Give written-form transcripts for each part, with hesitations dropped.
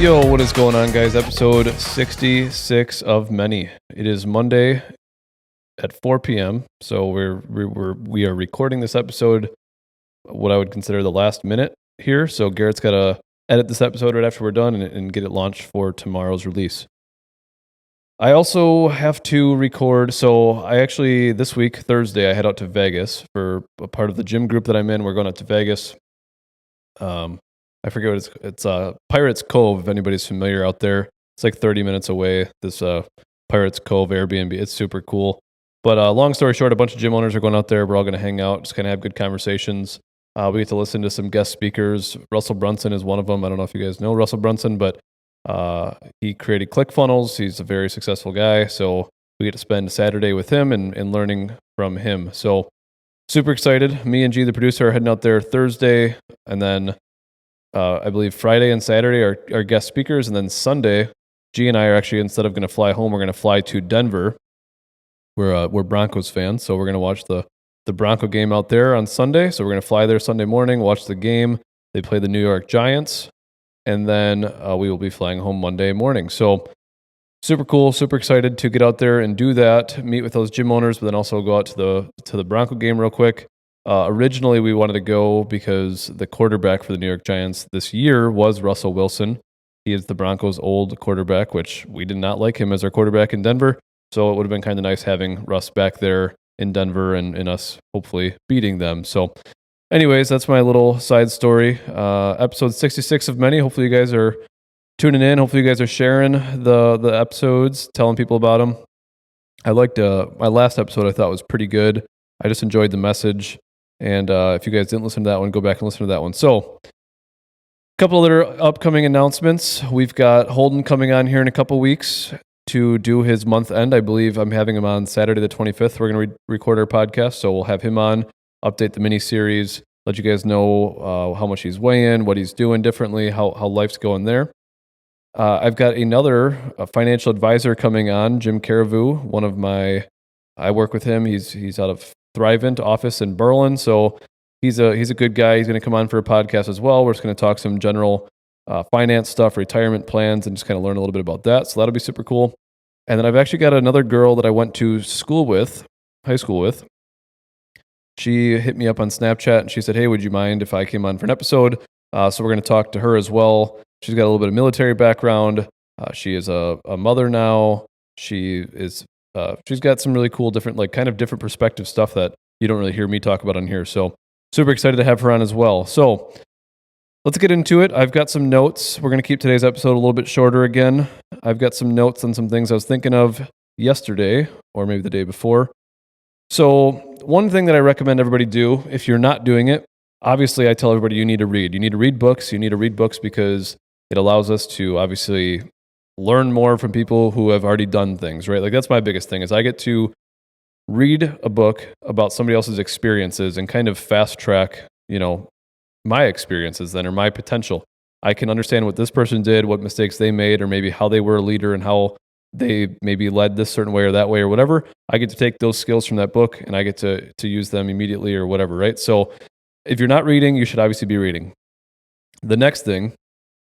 Yo, what is going on, guys? Episode 66 of many. It is Monday at 4 p.m. So we are recording this episode, what I would consider the last minute here. So Garrett's got to edit this episode right after we're done and get it launched for tomorrow's release. I also have to record. So I actually, this week, Thursday, I head out to Vegas for a part of the gym group that I'm in. We're going out to Vegas. I forget what it's Pirates Cove, if anybody's familiar out there. It's like 30 minutes away, this Pirates Cove Airbnb. It's super cool. But long story short, a bunch of gym owners are going out there. We're all going to hang out, just kind of have good conversations. We get to listen to some guest speakers. Russell Brunson is one of them. I don't know if you guys know Russell Brunson, but he created ClickFunnels. He's a very successful guy. So we get to spend Saturday with him and learning from him. So super excited. Me and G, the producer, are heading out there Thursday, and then I believe Friday and Saturday are guest speakers, and then Sunday, G and I are actually, instead of going to fly home, we're going to fly to Denver. We're Broncos fans, so we're going to watch the Bronco game out there on Sunday. So we're going to fly there Sunday morning, watch the game. They play the New York Giants, and then we will be flying home Monday morning. So super cool, super excited to get out there and do that, meet with those gym owners, but then also go out to the Bronco game real quick. Originally, we wanted to go because the quarterback for the New York Giants this year was Russell Wilson. He is the Broncos' old quarterback, which we did not like him as our quarterback in Denver. So it would have been kind of nice having Russ back there in Denver and us hopefully beating them. So anyways, that's my little side story. Episode 66 of many. Hopefully you guys are tuning in. Hopefully you guys are sharing the episodes, telling people about them. I liked my last episode. I thought was pretty good. I just enjoyed the message. And if you guys didn't listen to that one, go back and listen to that one. So a couple other upcoming announcements. We've got Holden coming on here in a couple weeks to do his month end. I believe I'm having him on Saturday the 25th. We're going to record our podcast. So we'll have him on, update the mini-series, let you guys know how much he's weighing, what he's doing differently, how life's going there. I've got another financial advisor coming on, Jim Caravu, I work with him. He's out of Thrivent office in Berlin. So he's a good guy. He's going to come on for a podcast as well. We're just going to talk some general finance stuff, retirement plans, and just kind of learn a little bit about that. So that'll be super cool. And then I've actually got another girl that I went to high school with. She hit me up on Snapchat and she said, "Hey, would you mind if I came on for an episode?" So we're going to talk to her as well. She's got a little bit of military background. She is a mother now. She's got some really cool different perspective stuff that you don't really hear me talk about on here. So super excited to have her on as well. So let's get into it. I've got some notes. We're going to keep today's episode a little bit shorter again. I've got some notes on some things I was thinking of yesterday or maybe the day before. So one thing that I recommend everybody do, if you're not doing it, obviously I tell everybody you need to read. You need to read books. You need to read books because it allows us to obviously learn more from people who have already done things, right? Like that's my biggest thing is I get to read a book about somebody else's experiences and kind of fast track, my experiences then or my potential. I can understand what this person did, what mistakes they made, or maybe how they were a leader and how they maybe led this certain way or that way or whatever. I get to take those skills from that book and I get to use them immediately or whatever, right? So if you're not reading, you should obviously be reading. The next thing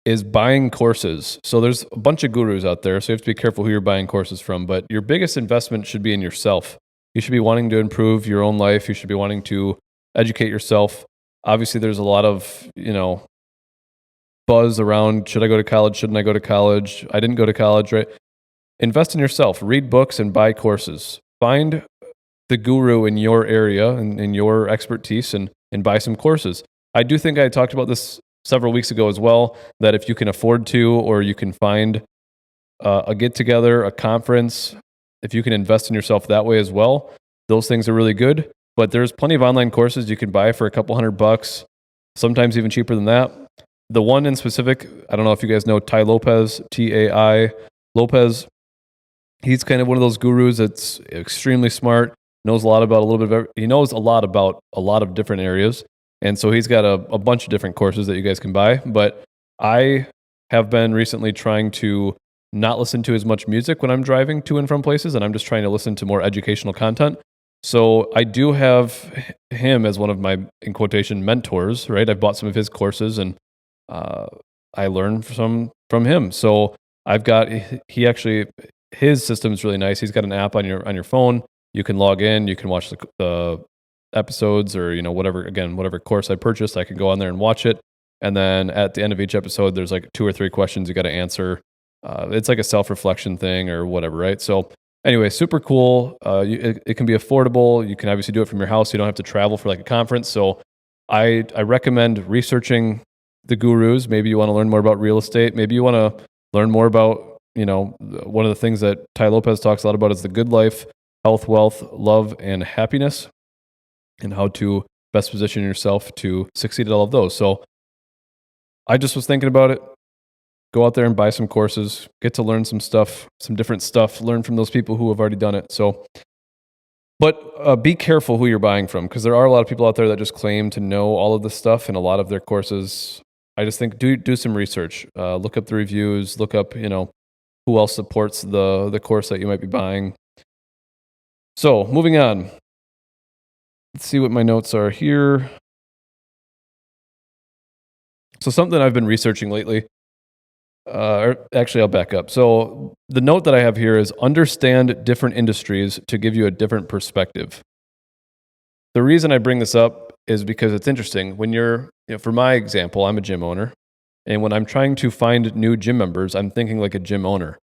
is buying courses. So there's a bunch of gurus out there, so you have to be careful who you're buying courses from, but your biggest investment should be in yourself. You should be wanting to improve your own life. You should be wanting to educate yourself. Obviously, there's a lot of, buzz around, should I go to college? Shouldn't I go to college? I didn't go to college, right? Invest in yourself. Read books and buy courses. Find the guru in your area and in your expertise and buy some courses. I do think I talked about this several weeks ago as well, that if you can afford to, or you can find a get-together, a conference, if you can invest in yourself that way as well, those things are really good. But there's plenty of online courses you can buy for a couple $100, sometimes even cheaper than that. The one in specific, I don't know if you guys know Tai Lopez, T-A-I Lopez. He's kind of one of those gurus that's extremely smart, knows a lot about he knows a lot about a lot of different areas. And so he's got a bunch of different courses that you guys can buy. But I have been recently trying to not listen to as much music when I'm driving to and from places, and I'm just trying to listen to more educational content. So I do have him as one of my, in quotation, mentors, right? I've bought some of his courses, and I learn from him. So I've got he actually his system is really nice. He's got an app on your phone. You can log in. You can watch the episodes or whatever course I purchased. I can go on there and watch it. And then at the end of each episode, there's like 2 or 3 questions you got to answer. It's like a self-reflection thing or whatever, right? So anyway, super cool. It can be affordable. You can obviously do it from your house. You don't have to travel for like a conference. So I recommend researching the gurus. Maybe you want to learn more about real estate. Maybe you want to learn more about, one of the things that Tai Lopez talks a lot about is the good life, health, wealth, love, and happiness, and how to best position yourself to succeed at all of those. So I just was thinking about it. Go out there and buy some courses, get to learn some stuff, some different stuff, learn from those people who have already done it. So, but be careful who you're buying from, because there are a lot of people out there that just claim to know all of this stuff, and a lot of their courses, I just think do some research, look up the reviews, look up, who else supports the course that you might be buying. So moving on, let's see what my notes are here. So something I've been researching lately, or actually I'll back up. So the note that I have here is understand different industries to give you a different perspective. The reason I bring this up is because it's interesting. When for my example, I'm a gym owner. And when I'm trying to find new gym members, I'm thinking like a gym owner,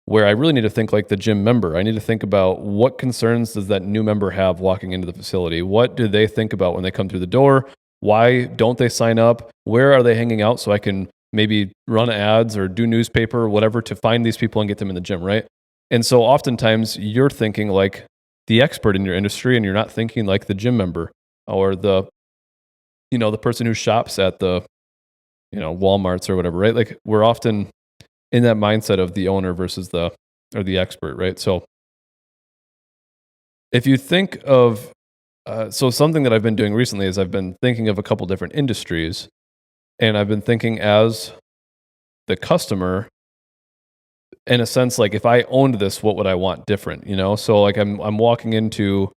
where I really need to think like the gym member. I need to think about what concerns does that new member have walking into the facility? What do they think about when they come through the door? Why don't they sign up? Where are they hanging out so I can maybe run ads or do newspaper or whatever to find these people and get them in the gym, right? And so oftentimes you're thinking like the expert in your industry, and you're not thinking like the gym member or the person who shops at the, Walmarts or whatever, right? Like we're often in that mindset of the owner versus the expert, right? So if you think of, so something that I've been doing recently is I've been thinking of a couple different industries, and I've been thinking as the customer, in a sense, like if I owned this, what would I want different? So like I'm walking into,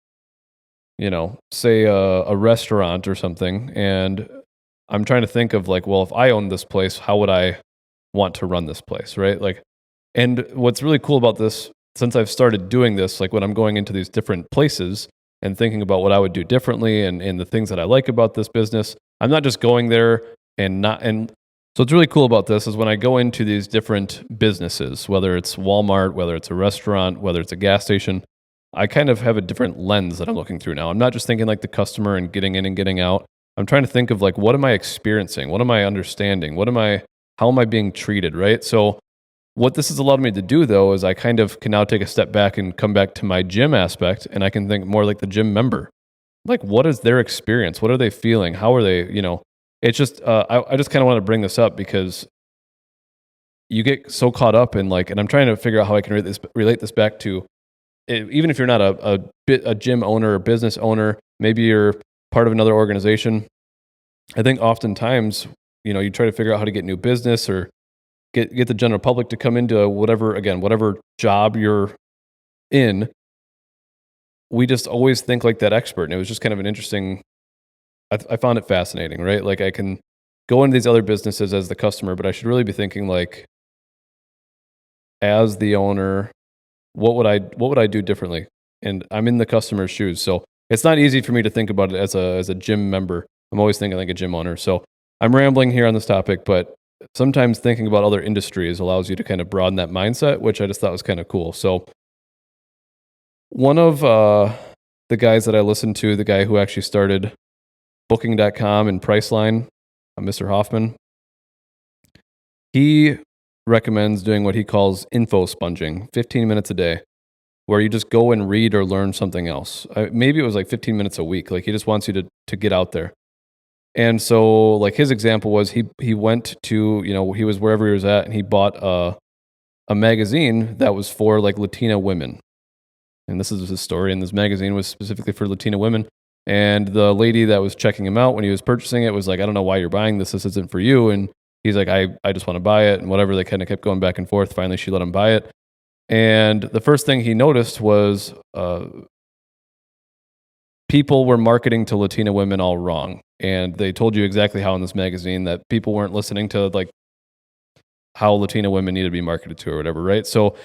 say a restaurant or something, and I'm trying to think of like, well, if I owned this place, how would I want to run this place, right? Like, and what's really cool about this, since I've started doing this, like when I'm going into these different places and thinking about what I would do differently and the things that I like about this business, I'm not just going there and so what's really cool about this is when I go into these different businesses, whether it's Walmart, whether it's a restaurant, whether it's a gas station, I kind of have a different lens that I'm looking through now. I'm not just thinking like the customer and getting in and getting out. I'm trying to think of like, what am I experiencing? What am I understanding? How am I being treated, right? So what this has allowed me to do, though, is I kind of can now take a step back and come back to my gym aspect, and I can think more like the gym member. Like, what is their experience? What are they feeling? How are they, It's just, I just kind of want to bring this up because you get so caught up in like, and I'm trying to figure out how I can relate this back to, even if you're not a gym owner or business owner, maybe you're part of another organization. I think oftentimes, you try to figure out how to get new business or get the general public to come into whatever job you're in. We just always think like that expert. And it was just kind of an interesting, I found it fascinating, right? Like I can go into these other businesses as the customer, but I should really be thinking like, as the owner, what would I do differently? And I'm in the customer's shoes. So it's not easy for me to think about it as a gym member. I'm always thinking like a gym owner. So I'm rambling here on this topic, but sometimes thinking about other industries allows you to kind of broaden that mindset, which I just thought was kind of cool. So one of the guys that I listened to, the guy who actually started Booking.com and Priceline, Mr. Hoffman, he recommends doing what he calls info sponging, 15 minutes a day, where you just go and read or learn something else. Maybe it was like 15 minutes a week. Like he just wants you to get out there. And so like his example was he went to, he was wherever he was at, and he bought a magazine that was for like Latina women. And this is his story. And this magazine was specifically for Latina women. And the lady that was checking him out when he was purchasing it was like, I don't know why you're buying this. This isn't for you. And he's like, I just want to buy it. And whatever, they kind of kept going back and forth. Finally, she let him buy it. And the first thing he noticed was people were marketing to Latina women all wrong. And they told you exactly how in this magazine that people weren't listening to like how Latina women need to be marketed to or whatever, right? So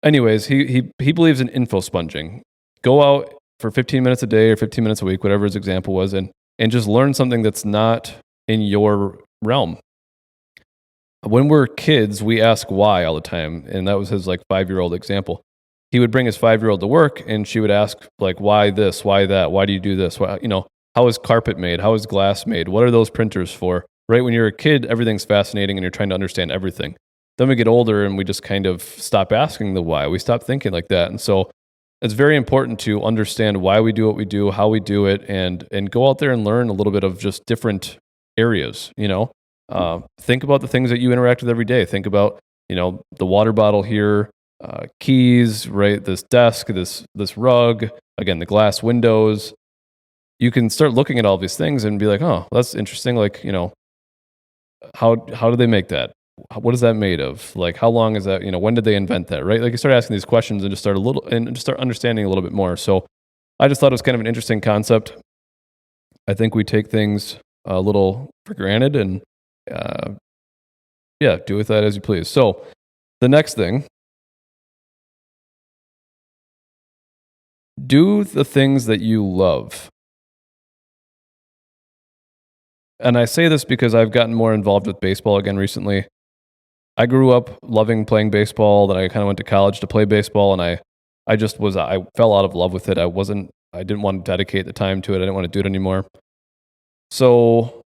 anyways, he believes in info sponging. Go out for 15 minutes a day or 15 minutes a week, whatever his example was, and just learn something that's not in your realm. When we're kids, we ask why all the time, and that was his like 5-year-old example. He would bring his 5-year-old to work, and she would ask like, why this, why that, why do you do this? Why, how is carpet made? How is glass made? What are those printers for? Right? When you're a kid, everything's fascinating, and you're trying to understand everything. Then we get older, and we just kind of stop asking the why. We stop thinking like that, and so it's very important to understand why we do what we do, how we do it, and go out there and learn a little bit of just different areas. Think about the things that you interact with every day. Think about the water bottle here, keys, right? This desk, this rug, again, the glass windows. You can start looking at all these things and be like, oh, that's interesting. Like, how do they make that? What is that made of? Like, how long is that? When did they invent that? Right? Like, you start asking these questions and just start understanding a little bit more. So, I just thought it was kind of an interesting concept. I think we take things a little for granted, and do with that as you please. So, the next thing, do the things that you love. And I say this because I've gotten more involved with baseball again recently. I grew up loving playing baseball, then I kind of went to college to play baseball, and I fell out of love with it. I didn't want to dedicate the time to it. I didn't want to do it anymore. So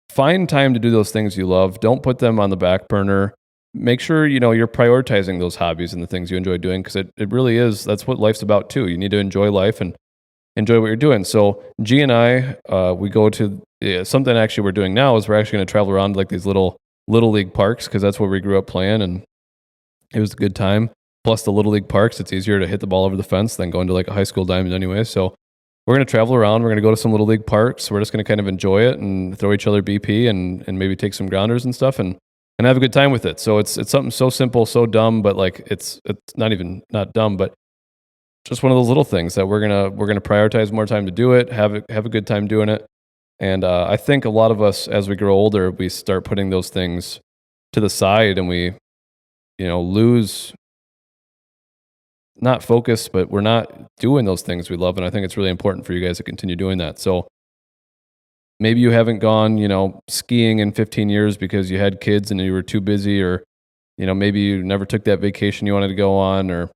find time to do those things you love. Don't put them on the back burner. Make sure, you're prioritizing those hobbies and the things you enjoy doing, because it really is, that's what life's about too. You need to enjoy life and enjoy what you're doing. So G and I, we go to something actually we're doing now is we're actually going to travel around like these little league parks, because that's where we grew up playing, and it was a good time. Plus the little league parks, it's easier to hit the ball over the fence than going to like a high school diamond anyway. So we're going to travel around. We're going to go to some little league parks. We're just going to kind of enjoy it and throw each other BP and maybe take some grounders and stuff and have a good time with it. So it's something so simple, so dumb, but like it's not dumb, but just one of those little things that we're gonna prioritize more time to do it. Have a good time doing it. And I think a lot of us, as we grow older, we start putting those things to the side, and we, lose not focus, but we're not doing those things we love. And I think it's really important for you guys to continue doing that. So maybe you haven't gone, skiing in 15 years because you had kids and you were too busy, or, maybe you never took that vacation you wanted to go on, or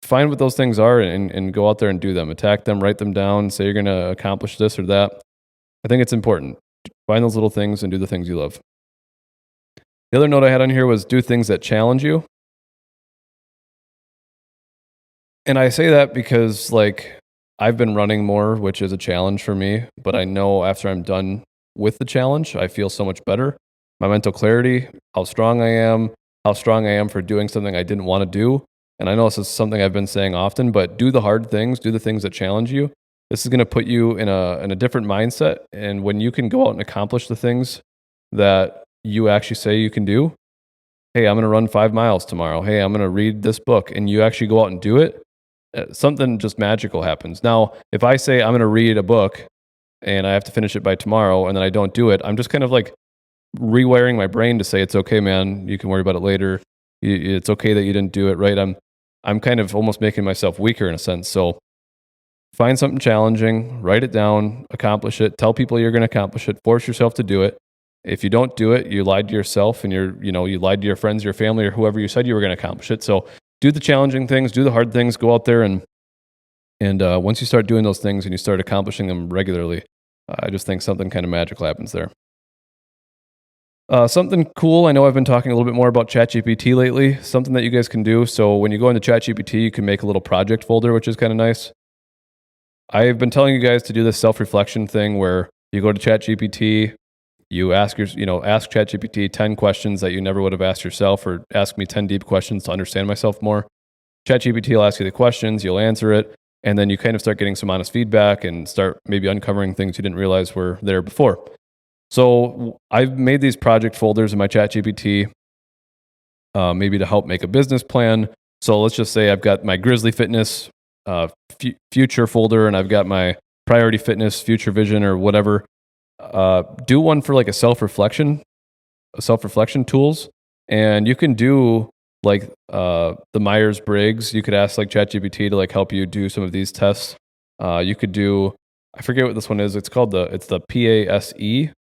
find what those things are and go out there and do them. Attack them, write them down, say you're going to accomplish this or that. I think it's important. Find those little things and do the things you love. The other note I had on here was do things that challenge you. And I say that because like I've been running more, which is a challenge for me, but I know after I'm done with the challenge, I feel so much better. My mental clarity, how strong I am for doing something I didn't want to do. And I know this is something I've been saying often, but do the hard things, do the things that challenge you. This is going to put you in a different mindset. And when you can go out and accomplish the things that you actually say you can do, hey, I'm going to run 5 miles tomorrow. Hey, I'm going to read this book, and you actually go out and do it, something just magical happens. Now, if I say I'm going to read a book and I have to finish it by tomorrow and then I don't do it, I'm just kind of like rewiring my brain to say, it's okay, man. You can worry about it later. It's okay that you didn't do it, right? I'm kind of almost making myself weaker in a sense. So find something challenging, write it down, accomplish it, tell people you're going to accomplish it, force yourself to do it. If you don't do it, you lied to yourself, and you lied to your friends, your family, or whoever you said you were going to accomplish it. So do the challenging things, do the hard things, go out there and once you start doing those things and you start accomplishing them regularly, I just think something kind of magical happens there. Something cool, I know I've been talking a little bit more about ChatGPT lately, something that you guys can do. So when you go into ChatGPT, you can make a little project folder, which is kind of nice. I've been telling you guys to do this self-reflection thing where you go to ChatGPT, you ask ChatGPT 10 questions that you never would have asked yourself, or ask me 10 deep questions to understand myself more. ChatGPT will ask you the questions, you'll answer it, and then you kind of start getting some honest feedback and start maybe uncovering things you didn't realize were there before. So I've made these project folders in my ChatGPT, maybe to help make a business plan. So let's just say I've got my Grizzly Fitness future folder, and I've got my Priority Fitness future vision or whatever. Do one for like a self-reflection self-reflection tools, and you can do like the Myers-Briggs. You could ask like ChatGPT to like help you do some of these tests. You could do, I forget what this one is. It's called the PASE.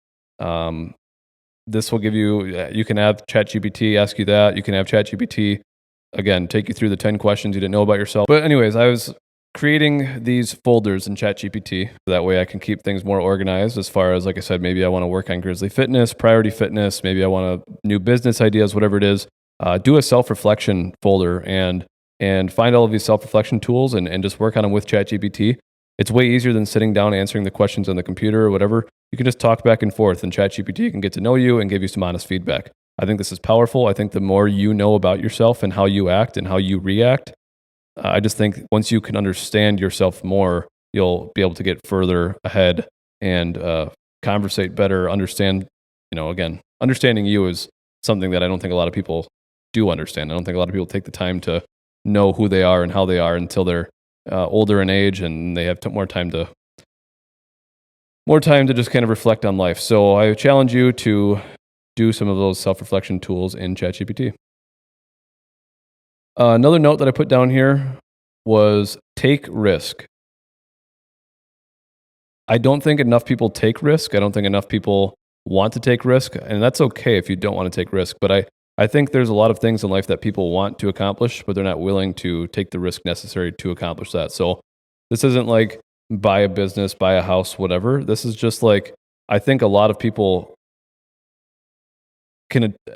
This will give you can have ChatGPT ask you that. You can have ChatGPT, again, take you through the 10 questions you didn't know about yourself. But anyways, I was creating these folders in ChatGPT. That way I can keep things more organized as far as, like I said, maybe I want to work on Grizzly Fitness, Priority Fitness, maybe I want new business ideas, whatever it is. Do a self-reflection folder and find all of these self-reflection tools and just work on them with ChatGPT. It's way easier than sitting down answering the questions on the computer or whatever. You can just talk back and forth, and ChatGPT can get to know you and give you some honest feedback. I think this is powerful. I think the more you know about yourself and how you act and how you react, I just think once you can understand yourself more, you'll be able to get further ahead and conversate better, understand, again, understanding you is something that I don't think a lot of people do understand. I don't think a lot of people take the time to know who they are and how they are until they're older in age and they have more time to just kind of reflect on life. So I challenge you to do some of those self-reflection tools in ChatGPT. Another note that I put down here was take risk. I don't think enough people take risk. I don't think enough people want to take risk, and that's okay if you don't want to take risk. But I think there's a lot of things in life that people want to accomplish, but they're not willing to take the risk necessary to accomplish that. So this isn't like buy a business, buy a house, whatever. This is just like, I think a lot of people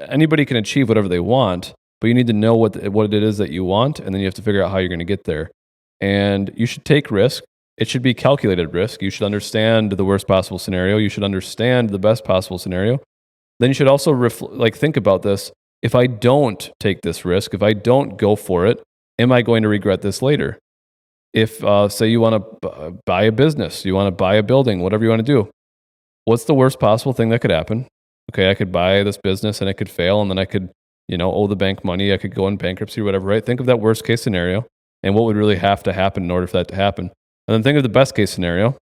anybody can achieve whatever they want, but you need to know what it is that you want, and then you have to figure out how you're going to get there. And you should take risk. It should be calculated risk. You should understand the worst possible scenario. You should understand the best possible scenario. Then you should also think about this. If I don't take this risk, if I don't go for it, am I going to regret this later? If, say you want to buy a business, you want to buy a building, whatever you want to do, what's the worst possible thing that could happen? Okay, I could buy this business and it could fail, and then I could, owe the bank money. I could go in bankruptcy or whatever, right? Think of that worst case scenario and what would really have to happen in order for that to happen. And then think of the best case scenario.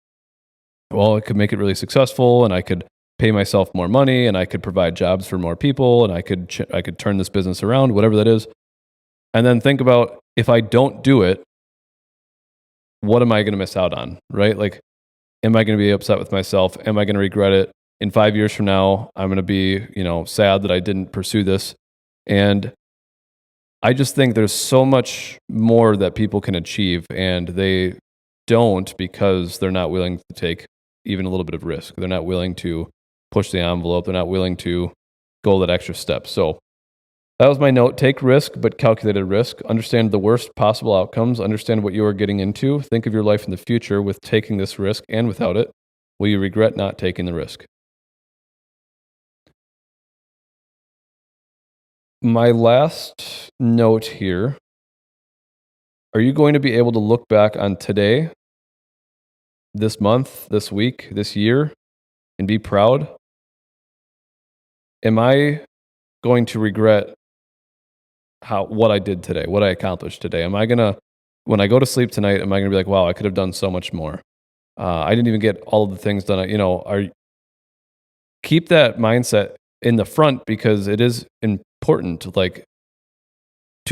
Well, it could make it really successful, and I could pay myself more money, and I could provide jobs for more people, and I could turn this business around, whatever that is. And then think about, if I don't do it, what am I going to miss out on, right? Like, am I going to be upset with myself? Am I going to regret it? In 5 years from now, I'm going to be, sad that I didn't pursue this. And I just think there's so much more that people can achieve, and they don't because they're not willing to take even a little bit of risk. They're not willing to push the envelope. They're not willing to go that extra step. So that was my note. Take risk, but calculated risk. Understand the worst possible outcomes. Understand what you are getting into. Think of your life in the future with taking this risk and without it. Will you regret not taking the risk? My last note here. Are you going to be able to look back on today, this month, this week, this year, and be proud? Am I going to regret what I did today, what I accomplished today? Am I going to, when I go to sleep tonight, am I going to be like, wow, I could have done so much more? I didn't even get all of the things done. Keep that mindset in the front, because it is important to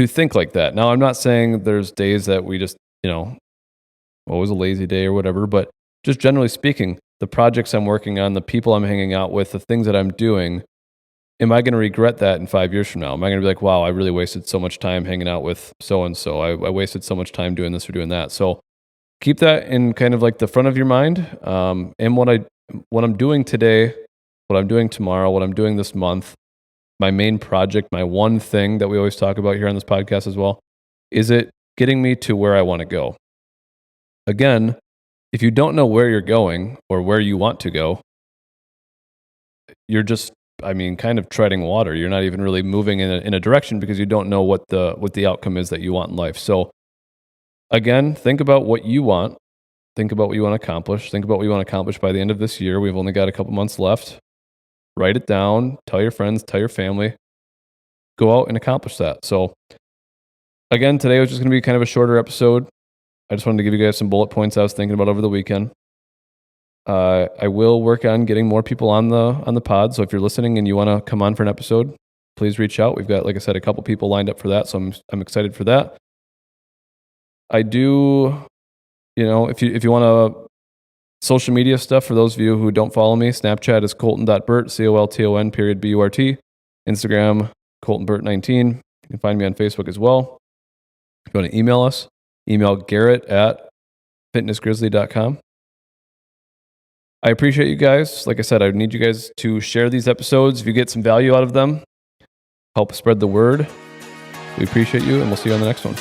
think like that. Now, I'm not saying there's days that we just, what was a lazy day or whatever, but just generally speaking, the projects I'm working on, the people I'm hanging out with, the things that I'm doing, am I going to regret that in 5 years from now? Am I going to be like, wow, I really wasted so much time hanging out with so-and-so. I wasted so much time doing this or doing that. So keep that in kind of like the front of your mind. And what I'm doing today, what I'm doing tomorrow, what I'm doing this month, my main project, my one thing that we always talk about here on this podcast as well, is it getting me to where I want to go? Again, if you don't know where you're going or where you want to go, you're just, kind of treading water. You're not even really moving in a direction because you don't know what the outcome is that you want in life. So again, think about what you want. Think about what you want to accomplish. Think about what you want to accomplish by the end of this year. We've only got a couple months left. Write it down. Tell your friends, tell your family. Go out and accomplish that. So again, today was just going to be kind of a shorter episode. I just wanted to give you guys some bullet points I was thinking about over the weekend. I will work on getting more people on the pod. So if you're listening and you want to come on for an episode, please reach out. We've got, like I said, a couple people lined up for that. So I'm excited for that. I do, if you want to social media stuff, for those of you who don't follow me, Snapchat is colton.burt, COLTON.BURT. Instagram, coltonburt19. You can find me on Facebook as well. If you want to email us, email garrett@fitnessgrizzly.com. I appreciate you guys. Like I said, I need you guys to share these episodes. If you get some value out of them, help spread the word. We appreciate you, and we'll see you on the next one.